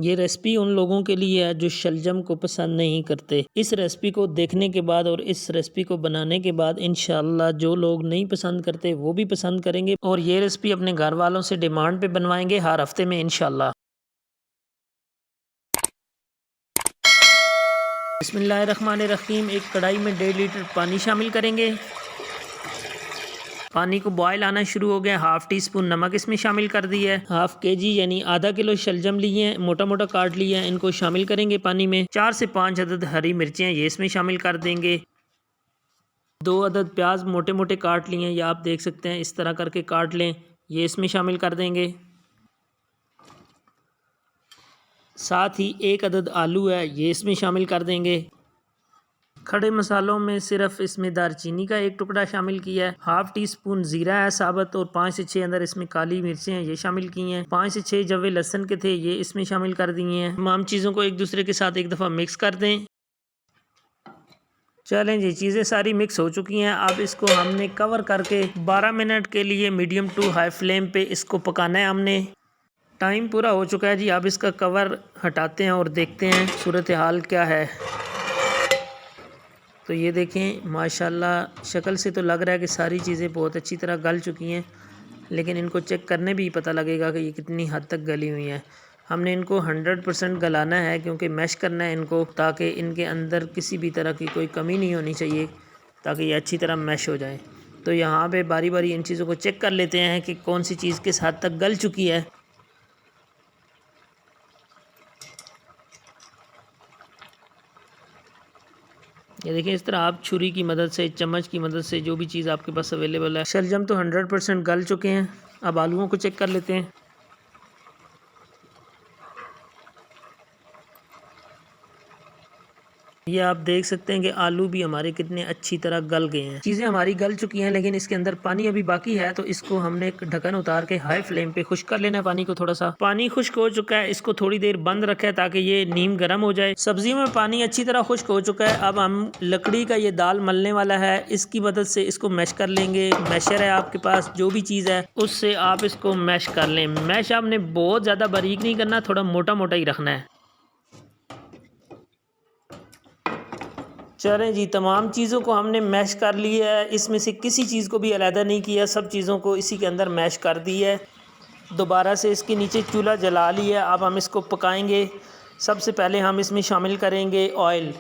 ये रेसिपी उन लोगों के लिए है जो शलजम को पसंद नहीं करते। इस रेसिपी को देखने के बाद और इस रेसिपी को बनाने के बाद इंशाल्लाह जो लोग नहीं पसंद करते वो भी पसंद करेंगे और ये रेसिपी अपने घर वालों से डिमांड पे बनवाएंगे हर हफ्ते में इंशाल्लाह। बिस्मिल्लाहिर्रहमानिर्रहीम। एक कढ़ाई में 1.5 लीटर पानी शामिल करेंगे। पानी को बॉयल आना शुरू हो गया। हाफ टी स्पून नमक इसमें शामिल कर दिया है। हाफ केजी यानी आधा किलो शलजम लिए हैं, मोटा मोटा काट लिया है, इनको शामिल करेंगे पानी में। 4 से 5 अदद हरी मिर्चें ये इसमें शामिल कर देंगे। 2 अदद प्याज मोटे मोटे काट लिए हैं, या आप देख सकते हैं इस तरह करके काट लें, ये इसमें शामिल कर देंगे। साथ ही 1 अदद आलू है, ये इसमें शामिल कर देंगे। खड़े मसालों में सिर्फ इसमें दालचीनी का 1 टुकड़ा शामिल किया है। हाफ टी स्पून ज़ीरा है साबुत और 5 से 6 अंदर इसमें काली मिर्चें हैं, ये शामिल की हैं। 5 से 6 जवे लहसुन के थे, ये इसमें शामिल कर दिए हैं। तमाम चीज़ों को एक दूसरे के साथ एक दफ़ा मिक्स कर दें। चलें जी, चीज़ें सारी मिक्स हो चुकी हैं। अब इसको हमने कवर करके 12 मिनट के लिए मीडियम टू हाई फ्लेम पे इसको पकाना है हमने। टाइम पूरा हो चुका है जी। अब इसका कवर हटाते हैं और देखते हैं सूरत हाल क्या है। तो ये देखें माशाल्लाह शक्ल से तो लग रहा है कि सारी चीज़ें बहुत अच्छी तरह गल चुकी हैं, लेकिन इनको चेक करने भी पता लगेगा कि ये कितनी हद तक गली हुई हैं। हमने इनको 100% गलाना है क्योंकि मैश करना है इनको, ताकि इनके अंदर किसी भी तरह की कोई कमी नहीं होनी चाहिए, ताकि ये अच्छी तरह मैश हो जाए। तो यहाँ पे बारी बारी इन चीज़ों को चेक कर लेते हैं कि कौन सी चीज़ किस हद तक गल चुकी है। ये देखिए इस तरह आप छुरी की मदद से, चम्मच की मदद से, जो भी चीज़ आपके पास अवेलेबल है। शलजम तो 100% गल चुके हैं। अब आलूओं को चेक कर लेते हैं। ये आप देख सकते हैं कि आलू भी हमारे कितने अच्छी तरह गल गए हैं। चीज़ें हमारी गल चुकी हैं, लेकिन इसके अंदर पानी अभी बाकी है, तो इसको हमने एक ढक्कन उतार के हाई फ्लेम पे खुश्क कर लेना है पानी को। थोड़ा सा पानी खुश्क हो चुका है, इसको थोड़ी देर बंद रखा है ताकि ये नीम गर्म हो जाए। सब्जियों में पानी अच्छी तरह खुश्क हो चुका है। अब हम लकड़ी का ये दाल मलने वाला है, इसकी मदद से इसको मैश कर लेंगे। मैशर है आपके पास, जो भी चीज़ है उससे आप इसको मैश कर लें। मैश आपने बहुत ज़्यादा बारीक नहीं करना, थोड़ा मोटा मोटा ही रखना है। चलें जी, तमाम चीज़ों को हमने मैश कर लिया है। इसमें से किसी चीज़ को भी अलहदा नहीं किया, सब चीज़ों को इसी के अंदर मैश कर दी है। दोबारा से इसके नीचे चूल्हा जला लिया। अब हम इसको पकाएंगे। सबसे पहले हम इसमें शामिल करेंगे ऑयल।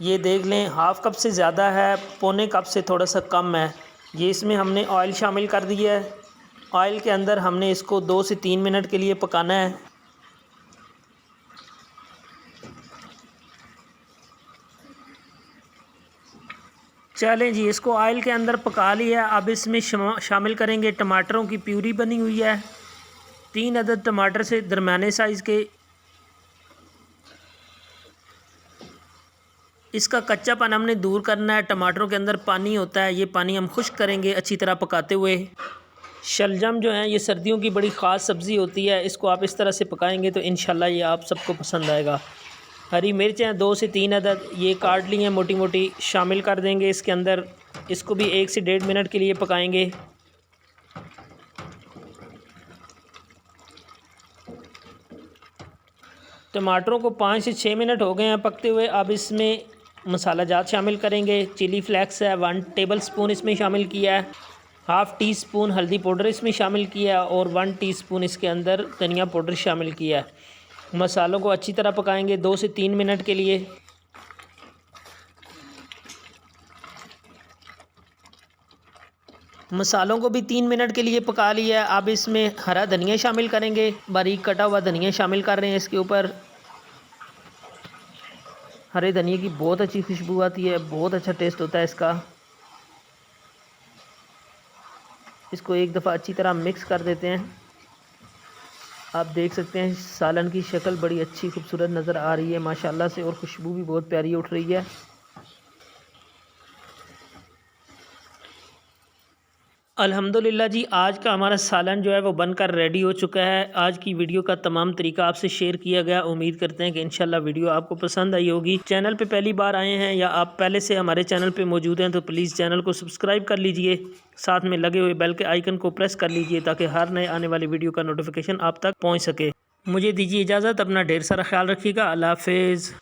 ये देख लें हाफ़ कप से ज़्यादा है, पौने कप से थोड़ा सा कम है। ये इसमें हमने ऑयल शामिल कर दिया है। ऑयल के अंदर हमने इसको 2 से 3 मिनट के लिए पकाना है। चलें जी, इसको ऑयल के अंदर पका लिया। अब इसमें शामिल करेंगे टमाटरों की प्यूरी बनी हुई है। 3 अदद टमाटर से दरमियाने साइज़ के। इसका कच्चापन हमने दूर करना है। टमाटरों के अंदर पानी होता है, ये पानी हम खुश्क करेंगे अच्छी तरह पकाते हुए। शलजम जो है ये सर्दियों की बड़ी ख़ास सब्ज़ी होती है। इसको आप इस तरह से पकाएंगे तो इंशाल्लाह ये आप सबको पसंद आएगा। हरी मिर्चें 2 से 3 अदद ये काट ली हैं मोटी मोटी, शामिल कर देंगे इसके अंदर। इसको भी 1 से 1.5 मिनट के लिए पकाएंगे। टमाटरों को 5 से 6 मिनट हो गए हैं पकते हुए। अब इसमें मसाला जात शामिल करेंगे। चिली फ्लेक्स है 1 टेबल स्पून इसमें शामिल किया है। हाफ़ टी स्पून हल्दी पाउडर इसमें शामिल किया है और 1 टीस्पून इसके अंदर धनिया पाउडर शामिल किया है। मसालों को अच्छी तरह पकाएंगे 2 से 3 मिनट के लिए। मसालों को भी 3 मिनट के लिए पका लिया है। अब इसमें हरा धनिया शामिल करेंगे, बारीक कटा हुआ धनिया शामिल कर रहे हैं इसके ऊपर। हरे धनिया की बहुत अच्छी खुशबू आती है, बहुत अच्छा टेस्ट होता है इसका। इसको एक दफ़ा अच्छी तरह मिक्स कर देते हैं। आप देख सकते हैं सालन की शक्ल बड़ी अच्छी खूबसूरत नज़र आ रही है माशाल्लाह से, और खुशबू भी बहुत प्यारी उठ रही है। अल्हम्दुलिल्लाह जी, आज का हमारा सालन जो है वो बनकर रेडी हो चुका है। आज की वीडियो का तमाम तरीका आपसे शेयर किया गया। उम्मीद करते हैं कि इंशाल्लाह वीडियो आपको पसंद आई होगी। चैनल पे पहली बार आए हैं या आप पहले से हमारे चैनल पे मौजूद हैं तो प्लीज़ चैनल को सब्सक्राइब कर लीजिए। साथ में लगे हुए बेल के आइकन को प्रेस कर लीजिए ताकि हर नए आने वाली वीडियो का नोटिफिकेशन आप तक पहुँच सके। मुझे दीजिए इजाज़त, अपना ढेर सारा ख्याल रखिएगा। अल्लाह हाफिज़।